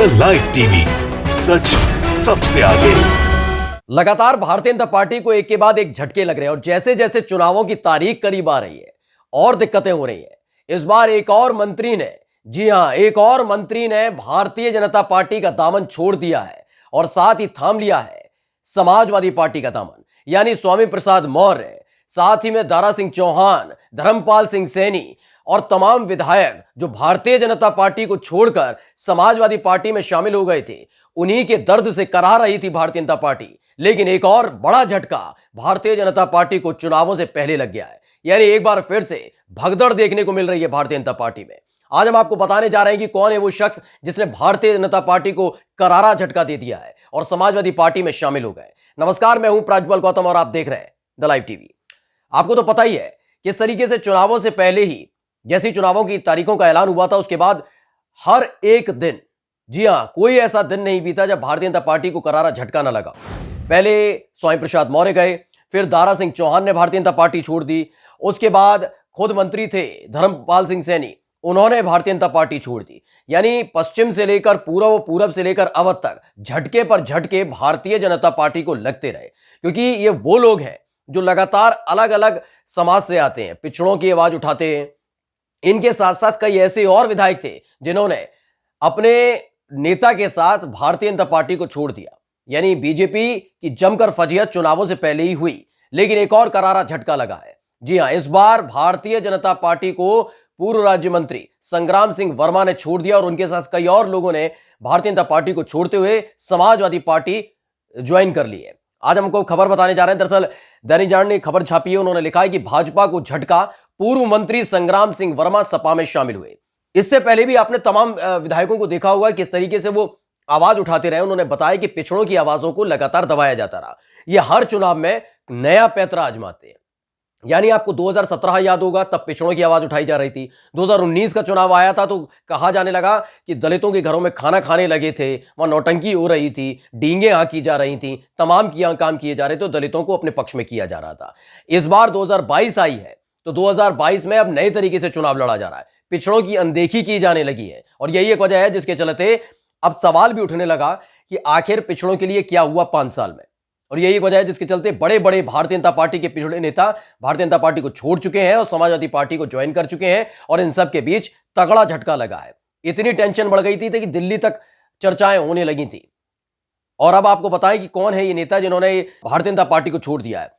The live TV, सच सबसे आगे। लगातार भारतीय जनता पार्टी को एक के बाद एक झटके लग रहे हैं और जैसे जैसे चुनावों की तारीख करीब आ रही है और दिक्कतें हो रही हैं। इस बार एक और मंत्री ने, जी हां, एक और मंत्री ने भारतीय जनता पार्टी का दामन छोड़ दिया है और साथ ही थाम लिया है समाजवादी पार्टी का दामन, यानी स्वामी प्रसाद मौर्य, साथ ही में दारा सिंह चौहान, धर्मपाल सिंह सैनी और तमाम विधायक जो भारतीय जनता पार्टी को छोड़कर समाजवादी पार्टी में शामिल हो गए थे। उन्हीं के दर्द से करा रही थी भारतीय जनता पार्टी। लेकिन एक और बड़ा झटका भारतीय जनता पार्टी को चुनावों से पहले लग गया है, यानी एक बार फिर से भगदड़ देखने को मिल रही है भारतीय जनता पार्टी में। आज हम आपको बताने जा रहे हैं कि कौन है वो शख्स जिसने भारतीय जनता पार्टी को करारा झटका दे दिया है और समाजवादी पार्टी में शामिल हो गए। नमस्कार, मैं हूं प्राज्वल गौतम और आप देख रहे हैं द लाइव टीवी। आपको तो पता ही है किस तरीके से चुनावों से पहले ही, जैसी चुनावों की तारीखों का ऐलान हुआ था, उसके बाद हर एक दिन, जी हां, कोई ऐसा दिन नहीं बीता जब भारतीय जनता पार्टी को करारा झटका न लगा। पहले स्वामी प्रसाद मौर्य गए, फिर दारा सिंह चौहान ने भारतीय जनता पार्टी छोड़ दी, उसके बाद खुद मंत्री थे धर्मपाल सिंह सैनी, उन्होंने भारतीय जनता पार्टी छोड़ दी। यानी पश्चिम से लेकर पूर्व, पूरब से लेकर अवध तक झटके पर झटके भारतीय जनता पार्टी को लगते रहे, क्योंकि ये वो लोग हैं जो लगातार अलग अलग समाज से आते हैं, पिछड़ों की आवाज उठाते हैं। इनके साथ साथ कई ऐसे और विधायक थे जिन्होंने अपने नेता के साथ भारतीय जनता पार्टी को छोड़ दिया। यानी बीजेपी की जमकर फजीहत चुनावों से पहले ही हुई, लेकिन एक और करारा झटका लगा है। जी हां, इस बार भारतीय जनता पार्टी को पूर्व राज्य मंत्री संग्राम सिंह वर्मा ने छोड़ दिया और उनके साथ कई और लोगों ने भारतीय जनता पार्टी को छोड़ते हुए समाजवादी पार्टी ज्वाइन कर ली है। आज हमको खबर बताने जा रहे हैं। दरअसल दैनिक जागरण ने खबर छापी है, उन्होंने लिखा है कि भाजपा को झटका, पूर्व मंत्री संग्राम सिंह वर्मा सपा में शामिल हुए। इससे पहले भी आपने तमाम विधायकों को देखा होगा किस तरीके से वो आवाज उठाते रहे। उन्होंने बताया कि पिछड़ों की आवाजों को लगातार दबाया जाता रहा। ये हर चुनाव में नया पैंतरा आजमाते हैं। यानी आपको 2017 याद होगा, तब पिछड़ों की आवाज उठाई जा रही थी। 2019 का चुनाव आया था तो कहा जाने लगा कि दलितों के घरों में खाना खाने लगे थे, वहां नौटंकी हो रही थी, डींगे की जा रही थी, तमाम काम किए जा रहे थे, तो दलितों को अपने पक्ष में किया जा रहा था। इस बार 2022 आई है तो 2022 में अब नए तरीके से चुनाव लड़ा जा रहा है, पिछड़ों की अनदेखी की जाने लगी है। और यही एक वजह है जिसके चलते अब सवाल भी उठने लगा कि आखिर पिछड़ों के लिए क्या हुआ 5 साल में। और यही एक वजह है जिसके चलते बड़े बड़े भारतीय जनता पार्टी के पिछड़े नेता भारतीय जनता पार्टी को छोड़ चुके हैं और समाजवादी पार्टी को ज्वाइन कर चुके हैं और इन सब के बीच तगड़ा झटका लगा है। इतनी टेंशन बढ़ गई थी कि दिल्ली तक चर्चाएं होने लगी थी। और अब आपको बताएं कि कौन है ये नेता जिन्होंने भारतीय जनता पार्टी को छोड़ दिया है।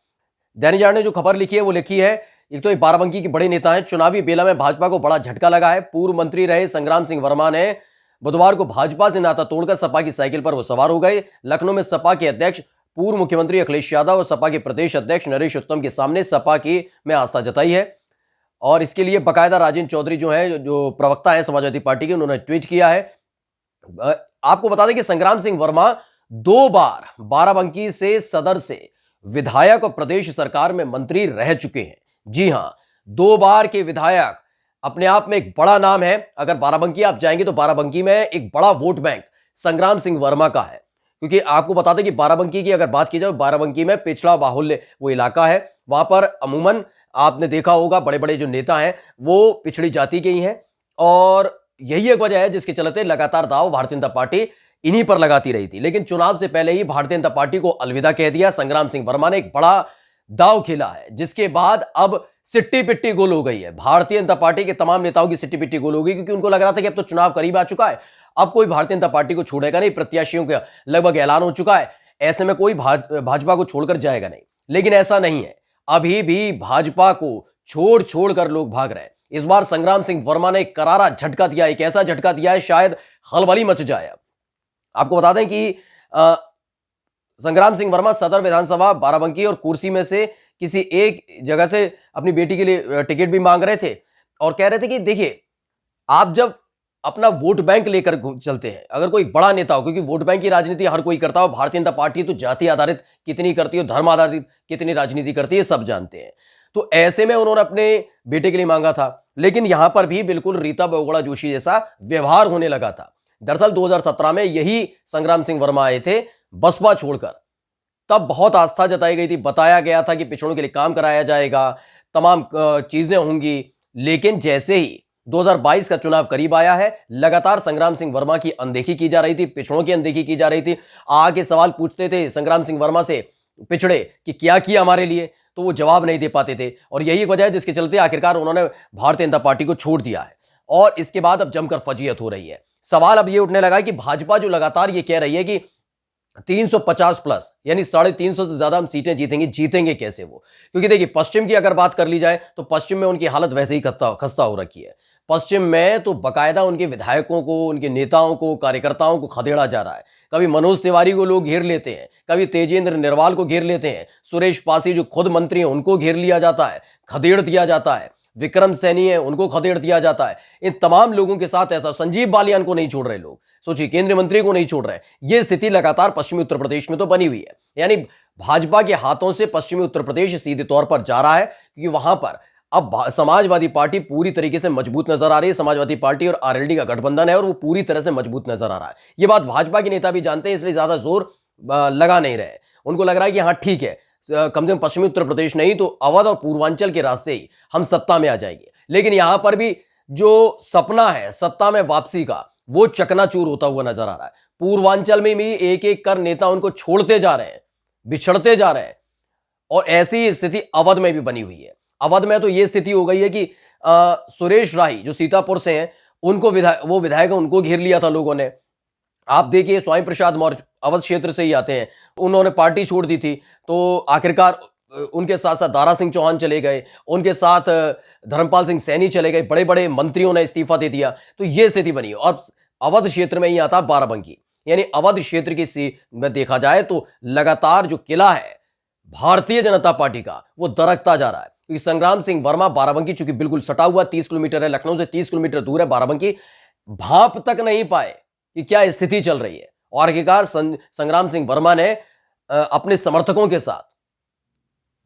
दैनिक जागरण ने जो खबर लिखी है वो लिखी है, एक तो ये बाराबंकी के बड़े नेता हैं। चुनावी बेला में भाजपा को बड़ा झटका लगा है। पूर्व मंत्री रहे संग्राम सिंह वर्मा ने बुधवार को भाजपा से नाता तोड़कर सपा की साइकिल पर वो सवार हो गए। लखनऊ में सपा के अध्यक्ष पूर्व मुख्यमंत्री अखिलेश यादव और सपा के प्रदेश अध्यक्ष नरेश उत्तम के सामने सपा की में आस्था जताई है और इसके लिए बकायदा राजेंद्र चौधरी जो है, जो प्रवक्ता है समाजवादी पार्टी के, उन्होंने ट्वीट किया है। आपको बता दें कि संग्राम सिंह वर्मा 2 बार बाराबंकी से सदर से विधायक और प्रदेश सरकार में मंत्री रह चुके हैं। जी हां, 2 बार के विधायक अपने आप में एक बड़ा नाम है। अगर बाराबंकी आप जाएंगे तो बाराबंकी में एक बड़ा वोट बैंक संग्राम सिंह वर्मा का है, क्योंकि आपको बता दें कि बाराबंकी की अगर बात की जाए, बाराबंकी में पिछड़ा बाहुल्य वो इलाका है। वहां पर अमूमन आपने देखा होगा बड़े बड़े जो नेता हैं वो पिछड़ी जाति के ही हैं और यही एक वजह है जिसके चलते लगातार दाव भारतीय जनता पार्टी इन्हीं पर लगाती रही थी। लेकिन चुनाव से पहले ही भारतीय जनता पार्टी को अलविदा कह दिया। संग्राम सिंह वर्मा ने एक बड़ा दाव खेला है, जिसके बाद अब सिट्टी पिट्टी गोल हो गई है। भारतीय जनता पार्टी के तमाम नेताओं की सिट्टी पिट्टी गोल हो गई, क्योंकि उनको लग रहा था कि अब तो चुनाव करीब आ चुका है, अब कोई भारतीय जनता पार्टी को छोड़ेगा नहीं, प्रत्याशियों का लगभग ऐलान हो चुका है, ऐसे में कोई भाजपा को छोड़कर जाएगा नहीं। लेकिन ऐसा नहीं है, अभी भी भाजपा को छोड़ छोड़ कर लोग भाग रहे हैं। इस बार संग्राम सिंह वर्मा ने करारा झटका दिया, एक ऐसा झटका दिया है शायद खलबली मच जाए। आपको बता दें कि संग्राम सिंह वर्मा सदर विधानसभा बाराबंकी और कुर्सी में से किसी एक जगह से अपनी बेटी के लिए टिकट भी मांग रहे थे और कह रहे थे कि देखिए, आप जब अपना वोट बैंक लेकर चलते हैं, अगर कोई बड़ा नेता हो, क्योंकि वोट बैंक की राजनीति हर कोई करता हो, भारतीय जनता पार्टी तो जाति आधारित कितनी करती है, धर्म आधारित कितनी राजनीति करती है, सब जानते हैं। तो ऐसे में उन्होंने अपने बेटे के लिए मांगा था, लेकिन यहां पर भी बिल्कुल रीता बहुगुणा जोशी जैसा व्यवहार होने लगा था। दरअसल 2017 में यही संग्राम सिंह वर्मा आए थे बसपा छोड़कर, तब बहुत आस्था जताई गई थी, बताया गया था कि पिछड़ों के लिए काम कराया जाएगा, तमाम चीजें होंगी। लेकिन जैसे ही 2022 का चुनाव करीब आया है, लगातार संग्राम सिंह वर्मा की अनदेखी की जा रही थी, पिछड़ों की अनदेखी की जा रही थी। आके सवाल पूछते थे संग्राम सिंह वर्मा से पिछड़े कि क्या किया हमारे लिए, तो वो जवाब नहीं दे पाते थे। और यही वजह है जिसके चलते आखिरकार उन्होंने भारतीय जनता पार्टी को छोड़ दिया है और इसके बाद अब जमकर फजीयत हो रही है। सवाल अब ये उठने लगा है कि भाजपा जो लगातार ये कह रही है कि 350 प्लस यानी 350 से ज्यादा हम सीटें जीतेंगे कैसे वो? क्योंकि देखिए पश्चिम की अगर बात कर ली जाए तो पश्चिम में उनकी हालत वैसे ही खस्ता हो रखी है। पश्चिम में तो बकायदा उनके विधायकों को, उनके नेताओं को, कार्यकर्ताओं को खदेड़ा जा रहा है। कभी मनोज तिवारी को लोग घेर लेते हैं, कभी तेजेंद्र निर्वाल को घेर लेते हैं, सुरेश पासी जो खुद मंत्री हैं उनको घेर लिया जाता है, खदेड़ दिया जाता है, विक्रम सैनी है उनको खदेड़ दिया जाता है। इन तमाम लोगों के साथ ऐसा, संजीव बालियान को नहीं छोड़ रहे लोग, सोचिए केंद्रीय मंत्री को नहीं छोड़ रहे। यह स्थिति लगातार पश्चिमी उत्तर प्रदेश में तो बनी हुई है। यानी भाजपा के हाथों से पश्चिमी उत्तर प्रदेश सीधे तौर पर जा रहा है, क्योंकि वहां पर अब समाजवादी पार्टी पूरी तरीके से मजबूत नजर आ रही है। समाजवादी पार्टी और आरएलडी का गठबंधन है और वो पूरी तरह से मजबूत नजर आ रहा है। ये बात भाजपा के नेता भी जानते हैं, इसलिए ज्यादा जोर लगा नहीं रहे। उनको लग रहा है कि हाँ ठीक है, कम से कम पश्चिमी उत्तर प्रदेश नहीं तो अवध और पूर्वांचल के रास्ते ही हम सत्ता में आ जाएंगे। लेकिन यहां पर भी जो सपना है सत्ता में वापसी का, वो चकनाचूर होता हुआ नजर आ रहा है। पूर्वांचल में भी एक एक कर नेता उनको छोड़ते जा रहे हैं, बिछड़ते जा रहे हैं और ऐसी स्थिति अवध में भी बनी हुई है। अवध में तो यह स्थिति हो गई है कि सुरेश राही जो सीतापुर से हैं, उनको वो विधायक उनको घेर लिया था लोगों ने। आप देखिए स्वामी प्रसाद मौर्य अवध क्षेत्र से ही आते हैं, उन्होंने पार्टी छोड़ दी थी, तो आखिरकार उनके साथ साथ दारा सिंह चौहान चले गए, उनके साथ धर्मपाल सिंह सैनी चले गए, बड़े बड़े मंत्रियों ने इस्तीफा दे दिया। तो यह स्थिति बनी। और अवध क्षेत्र में ही आता बाराबंकी, यानी अवध क्षेत्र की में देखा जाए तो लगातार जो किला है भारतीय जनता पार्टी का, वो दरकता जा रहा है। क्योंकि संग्राम सिंह वर्मा, बाराबंकी चूंकि बिल्कुल सटा हुआ 30 किलोमीटर है, लखनऊ से 30 किलोमीटर दूर है बाराबंकी, भांप तक नहीं पाए कि क्या स्थिति चल रही है। और आखिरकार संग्राम सिंह वर्मा ने अपने समर्थकों के साथ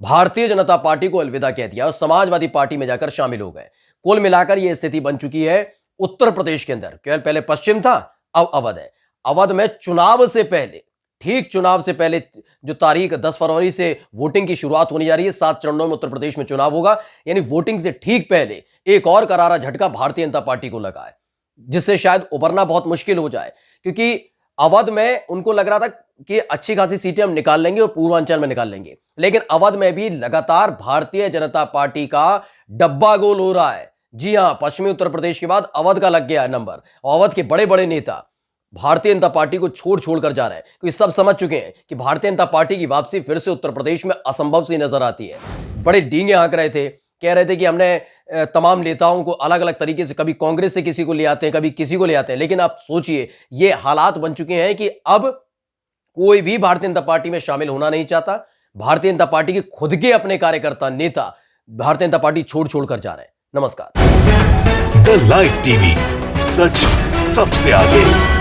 भारतीय जनता पार्टी को अलविदा कह दिया और समाजवादी पार्टी में जाकर शामिल हो गए। कुल मिलाकर यह स्थिति बन चुकी है उत्तर प्रदेश के अंदर। केवल पहले पश्चिम था, अब अवध है। अवध में चुनाव से पहले, ठीक चुनाव से पहले जो तारीख 10 फरवरी से वोटिंग की शुरुआत होने जा रही है, 7 चरणों में उत्तर प्रदेश में चुनाव होगा, यानी वोटिंग से ठीक पहले एक और करारा झटका भारतीय जनता पार्टी को लगा है, जिससे शायद उबरना बहुत मुश्किल हो जाए। क्योंकि अवध में उनको लग रहा था कि अच्छी खासी सीटें हम निकाल लेंगे और पूर्वांचल में निकाल लेंगे, लेकिन अवध में भी लगातार भारतीय जनता पार्टी का डब्बा गोल हो रहा है। जी हां, पश्चिमी उत्तर प्रदेश के बाद अवध का लग गया है नंबर। अवध के बड़े बड़े नेता भारतीय जनता पार्टी को छोड़ कर जा रहे हैं, क्योंकि सब समझ चुके हैं कि भारतीय जनता पार्टी की वापसी फिर से उत्तर प्रदेश में असंभव सी नजर आती है। बड़े डींगे हाँक रहे थे, कह रहे थे कि हमने तमाम नेताओं को अलग अलग तरीके से, कभी कांग्रेस से किसी को ले आते हैं, कभी किसी को ले आते हैं। लेकिन आप सोचिए, ये हालात बन चुके हैं कि अब कोई भी भारतीय जनता पार्टी में शामिल होना नहीं चाहता। भारतीय जनता पार्टी के खुद के अपने कार्यकर्ता, नेता भारतीय जनता पार्टी छोड़ कर जा रहे हैं। नमस्कार। द लाइव टीवी, सच सबसे आगे।